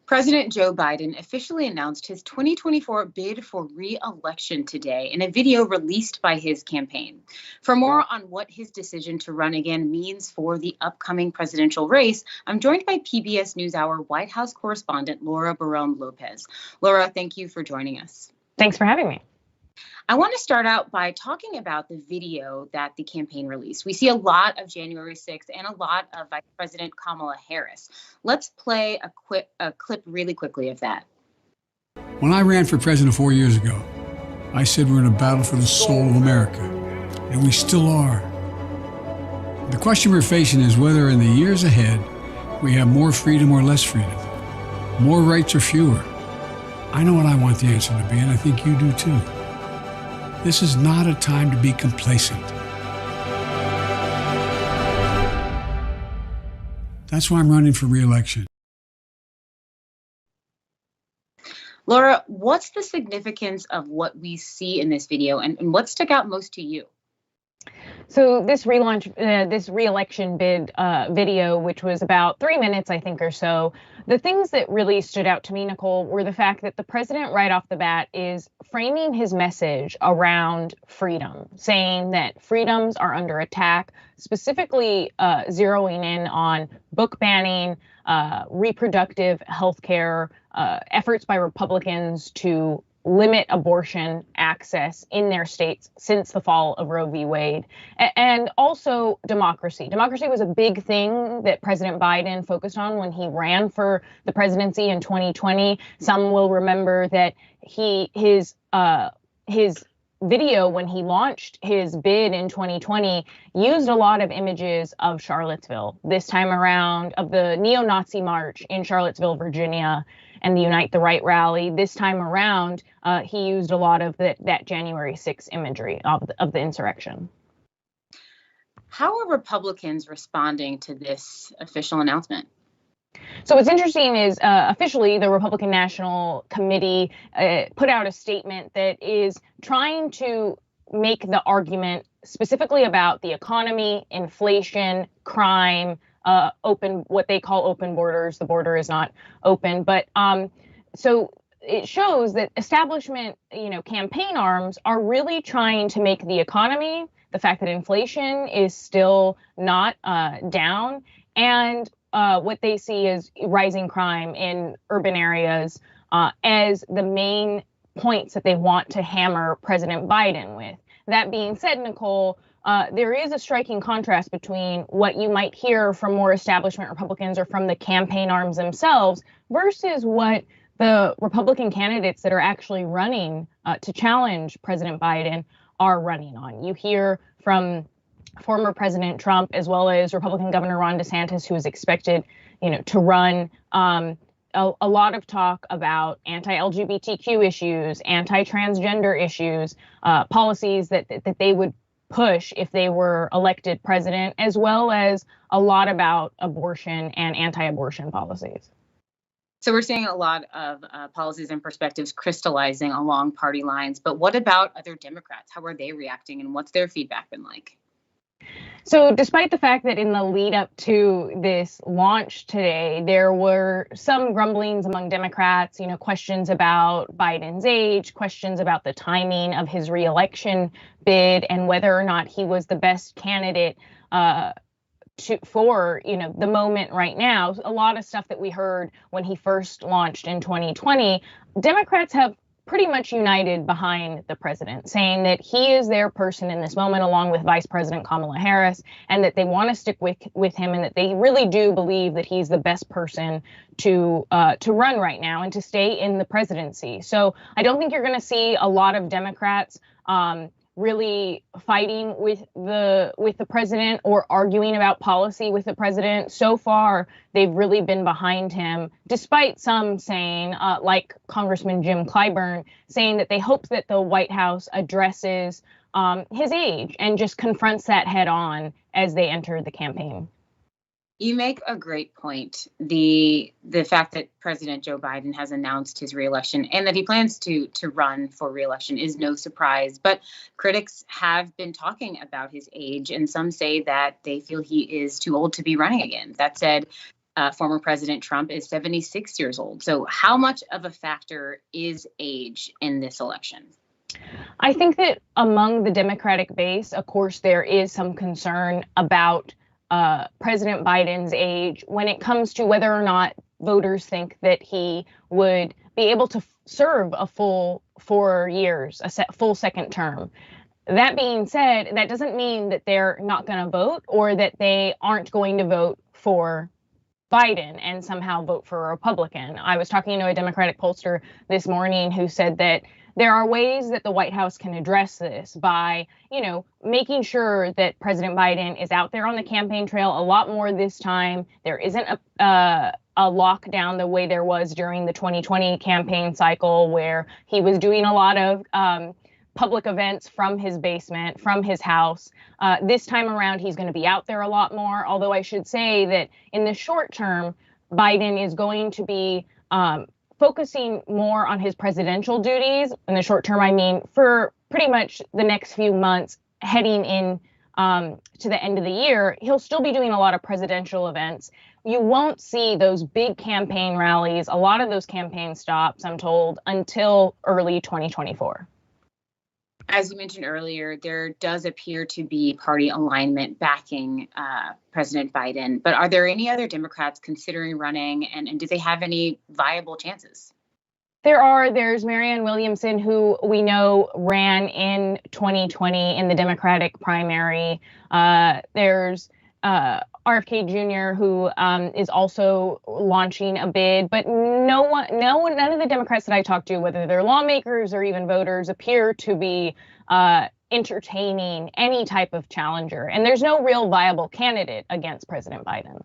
President Joe Biden officially announced his 2024 bid for re-election today in a video released by his campaign. For more on what his decision to run again means for the upcoming presidential race, I'm joined by PBS NewsHour White House correspondent Laura Barrón-López. Laura, thank you for joining us. Thanks for having me. I want to start out by talking about the video that the campaign released. We see a lot of January 6th and a lot of Vice President Kamala Harris. Let's play a clip really quickly of that. When I ran for president 4 years ago, I said we're in a battle for the soul of America, and we still are. The question we're facing is whether in the years ahead we have more freedom or less freedom, more rights or fewer. I know what I want the answer to be, and I think you do too. This is not a time to be complacent. That's why I'm running for re-election. Laura, what's the significance of what we see in this video, and what stuck out most to you? So this re-election bid video, which was about 3 minutes, I think, or so, the things that really stood out to me, Nicole, were the fact that the president right off the bat is framing his message around freedom, saying that freedoms are under attack, specifically zeroing in on book banning, reproductive health care, efforts by Republicans to limit abortion access in their states since the fall of Roe v. Wade, and also democracy. Democracy was a big thing that President Biden focused on when he ran for the presidency in 2020. Some will remember that his video when he launched his bid in 2020 used a lot of images of Charlottesville, this time around of the neo-Nazi march in Charlottesville, Virginia, and the Unite the Right rally. This time around, he used a lot of that January 6th imagery of the insurrection. How are Republicans responding to this official announcement? So what's interesting is officially the Republican National Committee put out a statement that is trying to make the argument specifically about the economy, inflation, crime, what they call open borders. The border is not open, but so it shows that establishment, campaign arms are really trying to make the economy, the fact that inflation is still not down, and what they see as rising crime in urban areas as the main points that they want to hammer President Biden with. That being said, Nicole, there is a striking contrast between what you might hear from more establishment Republicans or from the campaign arms themselves versus what the Republican candidates that are actually running to challenge President Biden are running on. You hear from former President Trump, as well as Republican Governor Ron DeSantis, who is expected, to run a lot of talk about anti-LGBTQ issues, anti-transgender issues, policies that they would push if they were elected president, as well as a lot about abortion and anti-abortion policies. So we're seeing a lot of policies and perspectives crystallizing along party lines. But what about other Democrats? How are they reacting, and what's their feedback been like? So despite the fact that in the lead up to this launch today, there were some grumblings among Democrats, questions about Biden's age, questions about the timing of his reelection bid and whether or not he was the best candidate for the moment right now. A lot of stuff that we heard when he first launched in 2020, Democrats have pretty much united behind the president, saying that he is their person in this moment, along with Vice President Kamala Harris, and that they want to stick with him, and that they really do believe that he's the best person to run right now and to stay in the presidency. So I don't think you're going to see a lot of Democrats really fighting with the president or arguing about policy with the president. So far, they've really been behind him, despite some saying, like Congressman Jim Clyburn, saying that they hope that the White House addresses his age and just confronts that head on as they enter the campaign. You make a great point. The fact that President Joe Biden has announced his reelection and that he plans to run for reelection is no surprise. But critics have been talking about his age, and some say that they feel he is too old to be running again. That said, Former President Trump is 76 years old. So how much of a factor is age in this election? I think that among the Democratic base, of course, there is some concern about President Biden's age when it comes to whether or not voters think that he would be able to serve a full 4 years, full second term. That being said, that doesn't mean that they're not going to vote or that they aren't going to vote for Biden and somehow vote for a Republican. I was talking to a Democratic pollster this morning who said that there are ways that the White House can address this by, making sure that President Biden is out there on the campaign trail a lot more this time. There isn't a lockdown the way there was during the 2020 campaign cycle where he was doing a lot of public events from his basement, from his house. This time around, he's going to be out there a lot more, although I should say that in the short term, Biden is going to be focusing more on his presidential duties. In the short term, I mean, for pretty much the next few months heading in to the end of the year, he'll still be doing a lot of presidential events. You won't see those big campaign rallies, a lot of those campaign stops, I'm told, until early 2024. As you mentioned earlier, there does appear to be party alignment backing President Biden. But are there any other Democrats considering running, and do they have any viable chances? There's Marianne Williamson, who we know ran in 2020 in the Democratic primary. There's RFK Jr., who is also launching a bid, but none of the Democrats that I talked to, whether they're lawmakers or even voters, appear to be entertaining any type of challenger. And there's no real viable candidate against President Biden.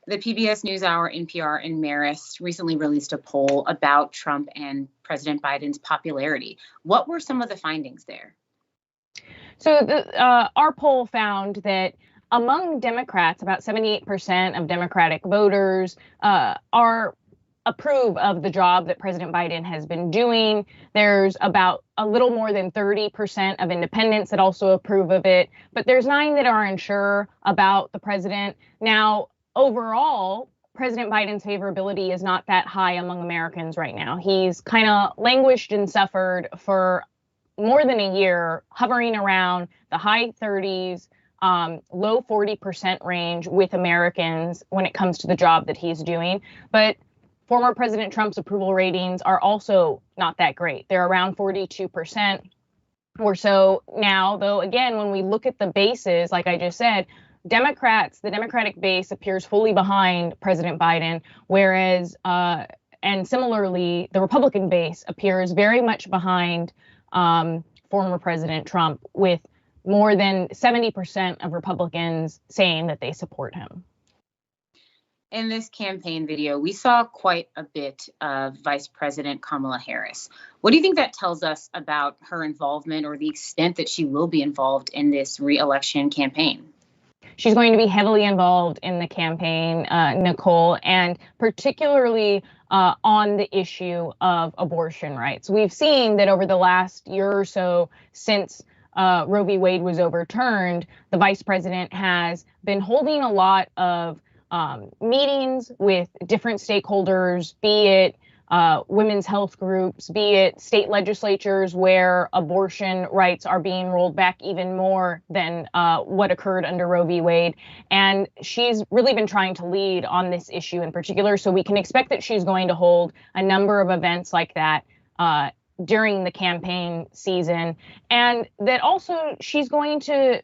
The PBS NewsHour, NPR, and Marist recently released a poll about Trump and President Biden's popularity. What were some of the findings there? So our poll found that among Democrats, about 78% of Democratic voters approve of the job that President Biden has been doing. There's about a little more than 30% of independents that also approve of it, but there's 9 that are unsure about the president. Now, overall, President Biden's favorability is not that high among Americans right now. He's kind of languished and suffered for more than a year, hovering around the high 30s, low 40% range with Americans when it comes to the job that he's doing. But former President Trump's approval ratings are also not that great. They're around 42% or so now, though, again, when we look at the bases, like I just said, the Democratic base appears fully behind President Biden, whereas, and similarly, the Republican base appears very much behind former President Trump, with more than 70% of Republicans saying that they support him. In this campaign video, we saw quite a bit of Vice President Kamala Harris. What do you think that tells us about her involvement or the extent that she will be involved in this re-election campaign? She's going to be heavily involved in the campaign, Nicole, and particularly on the issue of abortion rights. We've seen that over the last year or so since Roe v. Wade was overturned, the vice president has been holding a lot of meetings with different stakeholders, be it women's health groups, be it state legislatures where abortion rights are being rolled back even more than what occurred under Roe v. Wade. And she's really been trying to lead on this issue in particular. So we can expect that she's going to hold a number of events like that during the campaign season, and that also she's going to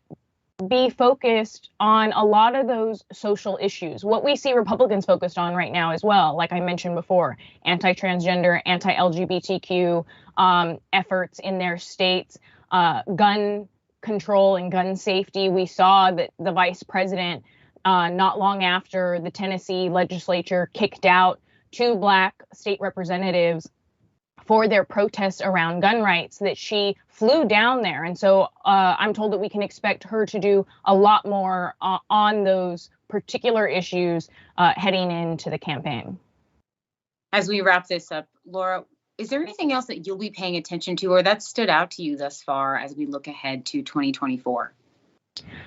be focused on a lot of those social issues. What we see Republicans focused on right now as well, like I mentioned before, anti-transgender, anti-LGBTQ efforts in their states, gun control and gun safety. We saw that the vice president, not long after the Tennessee legislature kicked out 2 Black state representatives for their protests around gun rights, that she flew down there. And so I'm told that we can expect her to do a lot more on those particular issues heading into the campaign. As we wrap this up, Laura, is there anything else that you'll be paying attention to or that stood out to you thus far as we look ahead to 2024?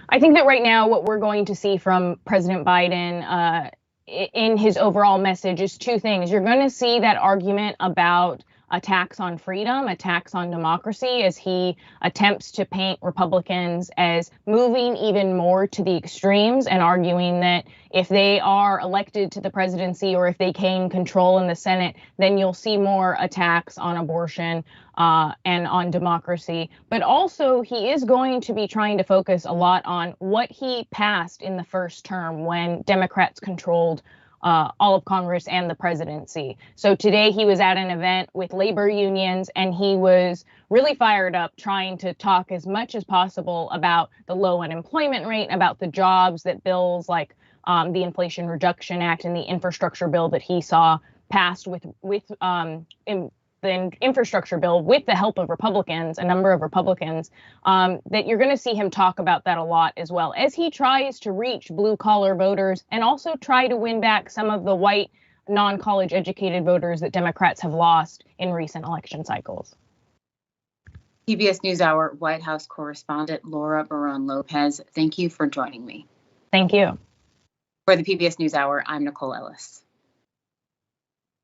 I think that right now what we're going to see from President Biden in his overall message is two things. You're going to see that argument about attacks on freedom, attacks on democracy, as he attempts to paint Republicans as moving even more to the extremes and arguing that if they are elected to the presidency or if they gain control in the Senate, then you'll see more attacks on abortion and on democracy. But also, he is going to be trying to focus a lot on what he passed in the first term when Democrats controlled all of Congress and the presidency. So today he was at an event with labor unions, and he was really fired up trying to talk as much as possible about the low unemployment rate, about the jobs that bills like the Inflation Reduction Act and the infrastructure bill that he saw passed with the infrastructure bill with the help of Republicans, a number of Republicans, that you're going to see him talk about that a lot as well as he tries to reach blue collar voters and also try to win back some of the white non-college educated voters that Democrats have lost in recent election cycles. PBS NewsHour White House correspondent Laura Barrón-López, thank you for joining me. Thank you. For the PBS NewsHour, I'm Nicole Ellis.